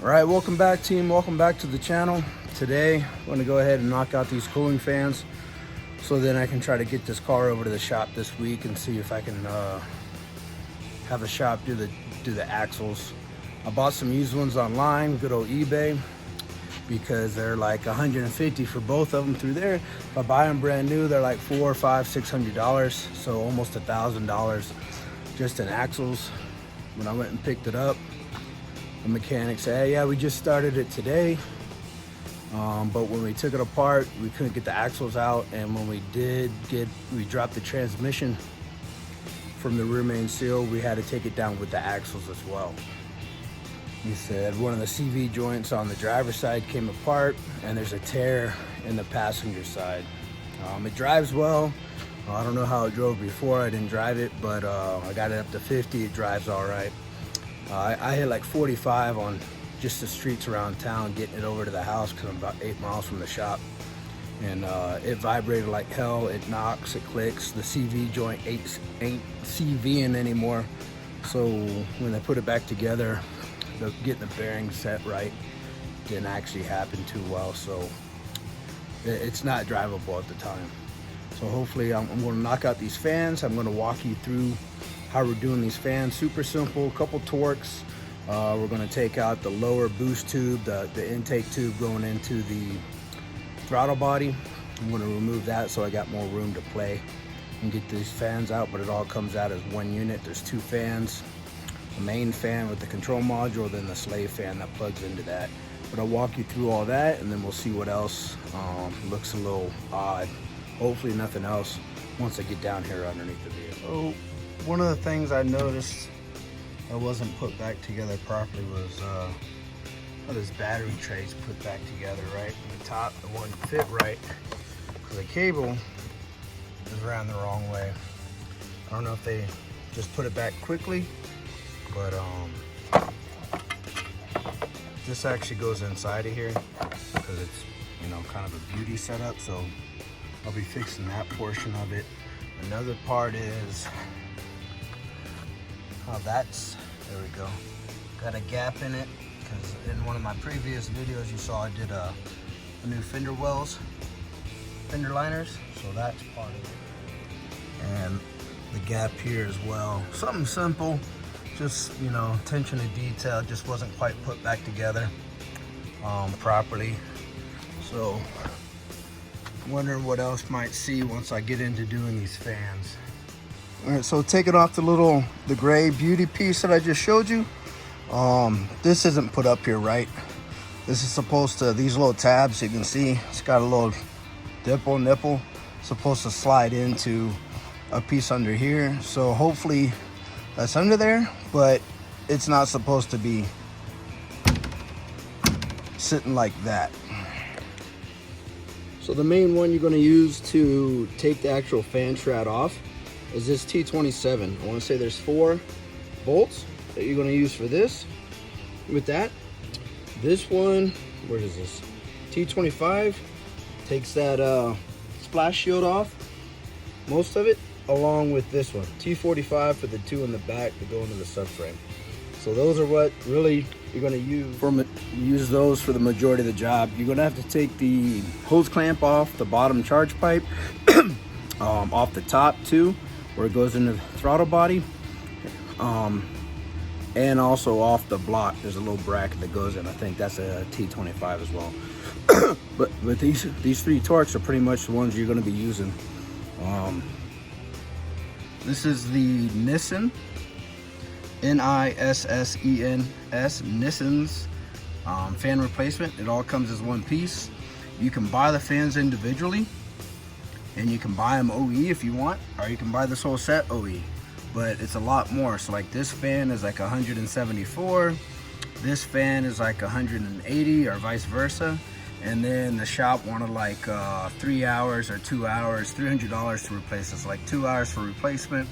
All right, welcome back, team. Welcome back to the channel. Today, I'm going to go ahead and knock out these cooling fans so then I can try to get this car over to the shop this week and see if I can have the shop do the axles. I bought some used ones online, good old eBay, because they're like $150 for both of them through there. If I buy them brand new, they're like $400, $500, $600, so almost $1,000 just in axles. When I went and picked it up, the mechanic said, hey, yeah, we just started it today, but when we took it apart, we couldn't get the axles out, and when we we dropped the transmission from the rear main seal, we had to take it down with the axles as well. He said one of the CV joints on the driver's side came apart, and there's a tear in the passenger side. It drives well. I don't know how it drove before. I didn't drive it, but I got it up to 50. It drives all right. I hit like 45 on just the streets around town getting it over to the house because I'm about 8 miles from the shop. And it vibrated like hell. It knocks, it clicks. The CV joint ain't CVing anymore. So when they put it back together, getting the bearings set right didn't actually happen too well. So it's not drivable at the time. So hopefully I'm going to knock out these fans. I'm going to walk you through how we're doing these fans. Super simple, a couple torques. We're going to take out the lower boost tube, the intake tube going into the throttle body. I'm going to remove that so I got more room to play and get these fans out, but it all comes out as one unit. There's two fans, the main fan with the control module, then the slave fan that plugs into that. But I'll walk you through all that, and then we'll see what else looks a little odd. Hopefully nothing else once I get down here underneath the vehicle. So one of the things I noticed that wasn't put back together properly was how this battery tray's put back together, right? The top, the one fit right, because the cable is ran the wrong way. I don't know if they just put it back quickly, but this actually goes inside of here because it's, you know, kind of a beauty setup. So I'll be fixing that portion of it. Another part is how there we go, got a gap in it, because in one of my previous videos you saw I did a new fender liners, so that's part of it. And the gap here as well. Something simple, just, you know, attention to detail, just wasn't quite put back together properly. So wondering what else might see once I get into doing these fans. All right, so taking off the gray beauty piece that I just showed you. This isn't put up here right. This is supposed to, these little tabs, you can see it's got a little nipple, supposed to slide into a piece under here. So hopefully that's under there, but it's not supposed to be sitting like that. So the main one you're going to use to take the actual fan shroud off is this T27. I want to say there's 4 bolts that you're going to use for this. With that, this one, where is this? T25 takes that splash shield off, most of it, along with this one, T45 for the 2 in the back that go into the subframe. So those are what really you're going to use those for the majority of the job. You're going to have to take the hose clamp off the bottom charge pipe, off the top too, where it goes into the throttle body, and also off the block. There's a little bracket that goes in. I think that's a T25 as well. but these 3 torques are pretty much the ones you're going to be using. This is the Nissan, N-I-S-S-E-N-S, Nissan's fan replacement. It all comes as one piece. You can buy the fans individually, and you can buy them OE if you want, or you can buy this whole set OE, but it's a lot more. So like this fan is like 174, this fan is like 180, or vice versa. And then the shop wanted like 3 hours or 2 hours, $300 to replace this, like 2 hours for replacement,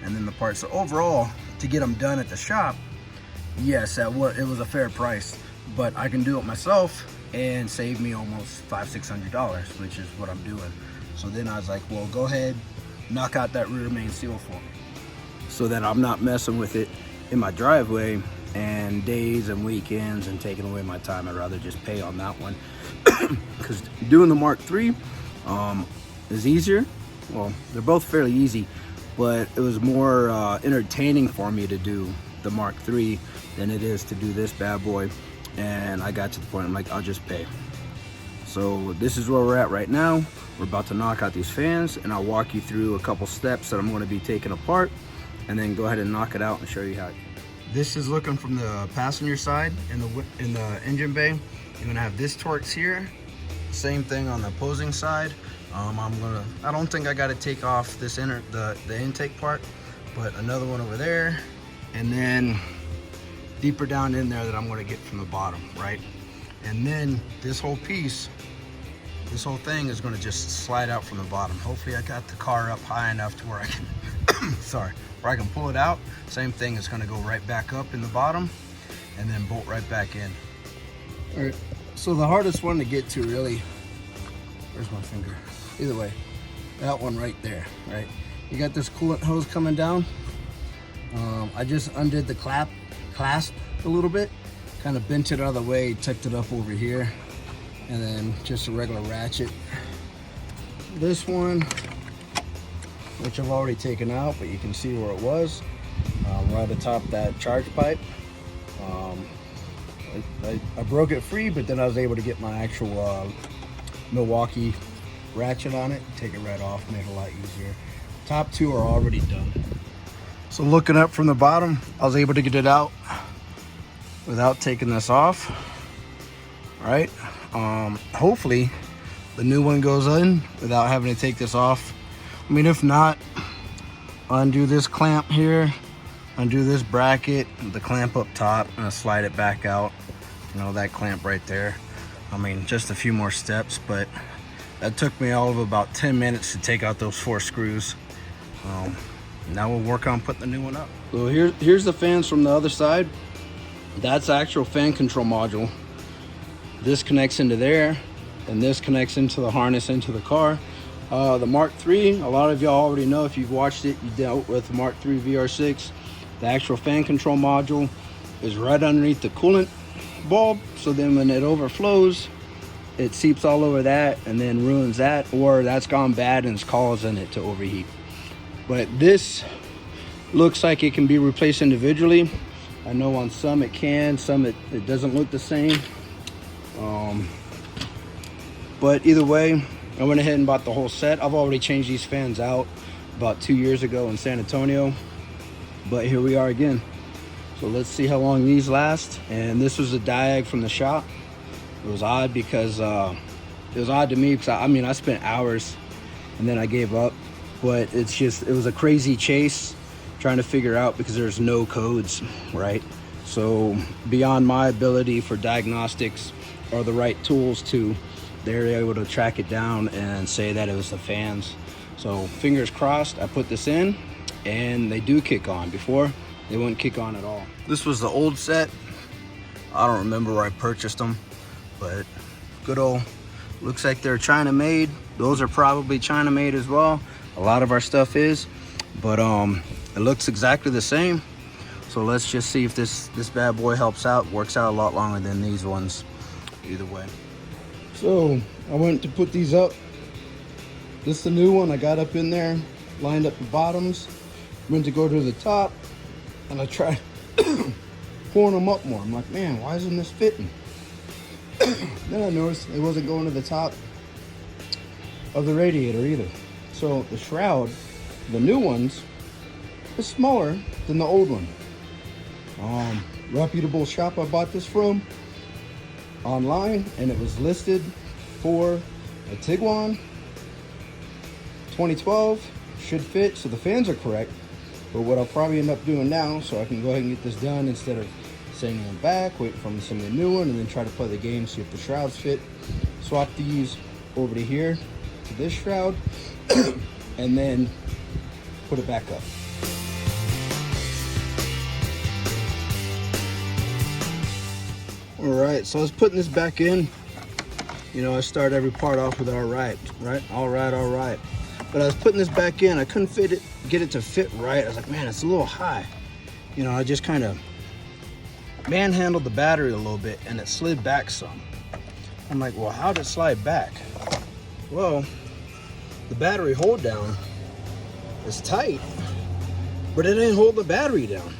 and then the parts. So overall, to get them done at the shop, yes, it was a fair price, but I can do it myself and save me almost $500–600, which is what I'm doing. So then I was like, well, go ahead, knock out that rear main seal for me, so that I'm not messing with it in my driveway and days and weekends and taking away my time. I'd rather just pay on that one. Because doing the Mark III is easier. Well, they're both fairly easy, but it was more entertaining for me to do the Mark III than it is to do this bad boy. And I got to the point, I'm like, I'll just pay. So this is where we're at right now. We're about to knock out these fans, and I'll walk you through a couple steps that I'm going to be taking apart, and then go ahead and knock it out and show you how. This is looking from the passenger side in the engine bay. You're gonna have this Torx here. Same thing on the opposing side. I don't think I got to take off this the intake part, but another one over there, and then deeper down in there that I'm going to get from the bottom, right? And then this whole piece, this whole thing is going to just slide out from the bottom. Hopefully I got the car up high enough to where I can sorry, where I can pull it out. Same thing, is going to go right back up in the bottom and then bolt right back in. All right, so the hardest one to get to, really, where's my finger? Either way, that one right there, right? You got this coolant hose coming down. I just undid the clasp a little bit, kind of bent it out of the way, tucked it up over here, and then just a regular ratchet. This one, which I've already taken out, but you can see where it was, right atop that charge pipe. I broke it free, but then I was able to get my actual Milwaukee ratchet on it, take it right off, made it a lot easier. Top two are already done. So looking up from the bottom, I was able to get it out without taking this off. All right, hopefully the new one goes in without having to take this off. I mean, if not, undo this clamp here, undo this bracket, the clamp up top, and slide it back out. You know, that clamp right there. I mean, just a few more steps, but that took me all of about 10 minutes to take out those 4 screws. Now we'll work on putting the new one up. So here's the fans from the other side. That's the actual fan control module. This connects into there, and this connects into the harness into the car. The Mark III, a lot of y'all already know, if you've watched it, you dealt with the Mark III VR6. The actual fan control module is right underneath the coolant bulb, so then when it overflows, it seeps all over that and then ruins that, or that's gone bad and it's causing it to overheat. But this looks like it can be replaced individually. I know on some it can, some it doesn't look the same. But either way, I went ahead and bought the whole set. I've already changed these fans out about 2 years ago in San Antonio, but here we are again. So let's see how long these last. And this was a diag from the shop. It was odd because it was odd to me because I spent hours and then I gave up. But it was a crazy chase trying to figure out, because there's no codes, right? So beyond my ability for diagnostics or the right tools they're able to track it down and say that it was the fans. So fingers crossed, I put this in and they do kick on. Before, they wouldn't kick on at all. This was the old set. I don't remember where I purchased them, but good old, looks like they're China made. Those are probably China made as well. A lot of our stuff is, but it looks exactly the same. So let's just see if this bad boy helps out. Works out a lot longer than these ones either way. So I went to put these up. This is the new one. I got up in there, lined up the bottoms, went to go to the top, and I tried pulling them up more. I'm like, man, why isn't this fitting? Then I noticed it wasn't going to the top of the radiator either. So the shroud, the new ones, is smaller than the old one. Reputable shop I bought this from online, and it was listed for a Tiguan 2012. Should fit, so the fans are correct. But what I'll probably end up doing now, so I can go ahead and get this done instead of sending them back, wait for them to send me a new one, and then try to play the game, see if the shrouds fit. Swap these over to here, to this shroud, and then put it back up. All right, so I was putting this back in. You know, I start every part off with all right. All right. But I was putting this back in, I couldn't get it to fit right. I was like, man, it's a little high. You know, I just kind of manhandled the battery a little bit and it slid back some. I'm like, well, how did it slide back? Well, the battery hold down is tight, but it didn't hold the battery down.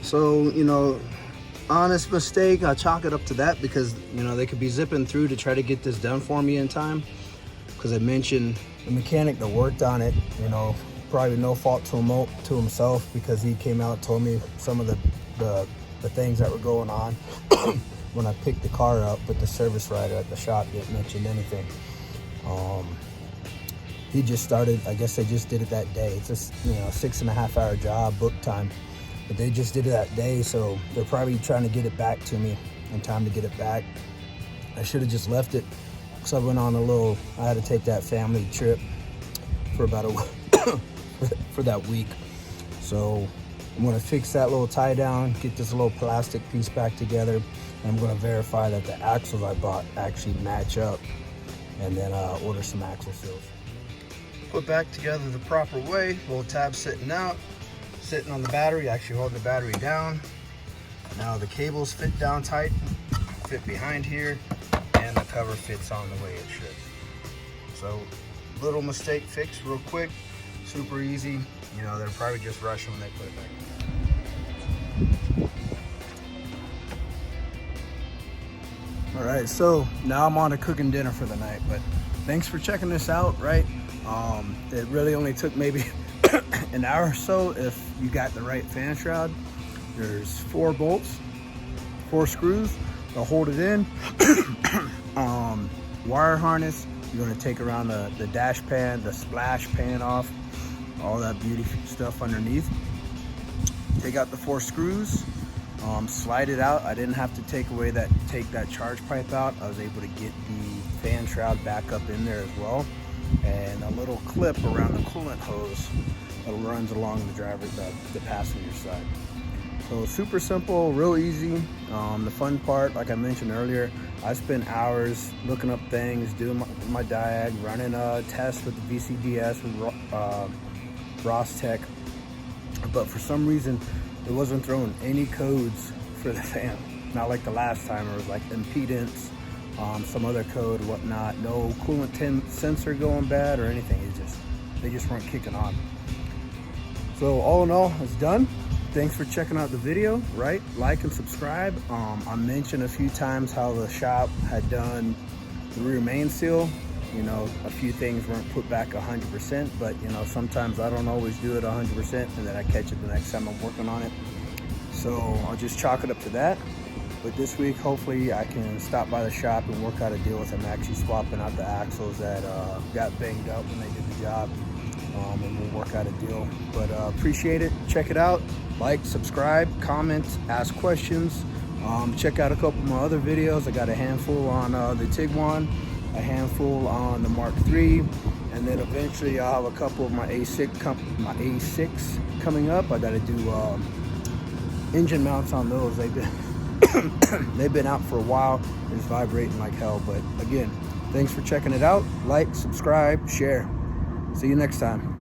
So, you know, honest mistake, I chalk it up to that because, you know, they could be zipping through to try to get this done for me in time. Because I mentioned the mechanic that worked on it, you know, probably no fault to himself, because he came out and told me some of the things that were going on when I picked the car up, but the service writer at the shop didn't mention anything. He just started, I guess they just did it that day. It's just, you know, 6.5 hour job, book time, but they just did it that day, so they're probably trying to get it back to me in time to get it back. I should have just left it, because I went on I had to take that family trip for about for that week. So I'm gonna fix that little tie down, get this little plastic piece back together, and I'm gonna verify that the axles I bought actually match up, and then order some axle seals. Put back together the proper way, little tab sitting out, sitting on the battery, actually holding the battery down. Now the cables fit down tight, fit behind here, and the cover fits on the way it should. So little mistake fixed real quick, super easy. You know, they're probably just rushing when they put it back. All right, so now I'm on to cooking dinner for the night, but thanks for checking this out, right? It really only took maybe an hour or so if you got the right fan shroud. There's 4 bolts, 4 screws, they'll hold it in. Wire harness, you're gonna take around the dash pan, the splash pan off, all that beauty stuff underneath. Take out the 4 screws, slide it out. I didn't have to take that charge pipe out. I was able to get the fan shroud back up in there as well, and a little clip around the coolant hose that runs along the passenger side. So super simple, real easy. The fun part, like I mentioned earlier, I spent hours looking up things, doing my diag, running a test with the VCDS with Ross Tech, but for some reason it wasn't throwing any codes for the fan. Not like the last time, it was like impedance, some other code, whatnot. No coolant sensor going bad or anything. They just weren't kicking on. So all in all, it's done. Thanks for checking out the video, right? Like and subscribe. I mentioned a few times how the shop had done the rear main seal. You know, a few things weren't put back 100%, but you know, sometimes I don't always do it 100%, and then I catch it the next time I'm working on it. So I'll just chalk it up to that. But this week, hopefully I can stop by the shop and work out a deal with them, actually swapping out the axles that got banged up when they did the job. And we'll work out a deal. But appreciate it. Check it out. Like, subscribe, comment, ask questions. Check out a couple of my other videos. I got a handful on the Tiguan, a handful on the Mark III, and then eventually I'll have a couple of my A6 coming up. I got to do engine mounts on those. They've been out for a while. It's vibrating like hell. But again, thanks for checking it out. Like, subscribe, share. See you next time.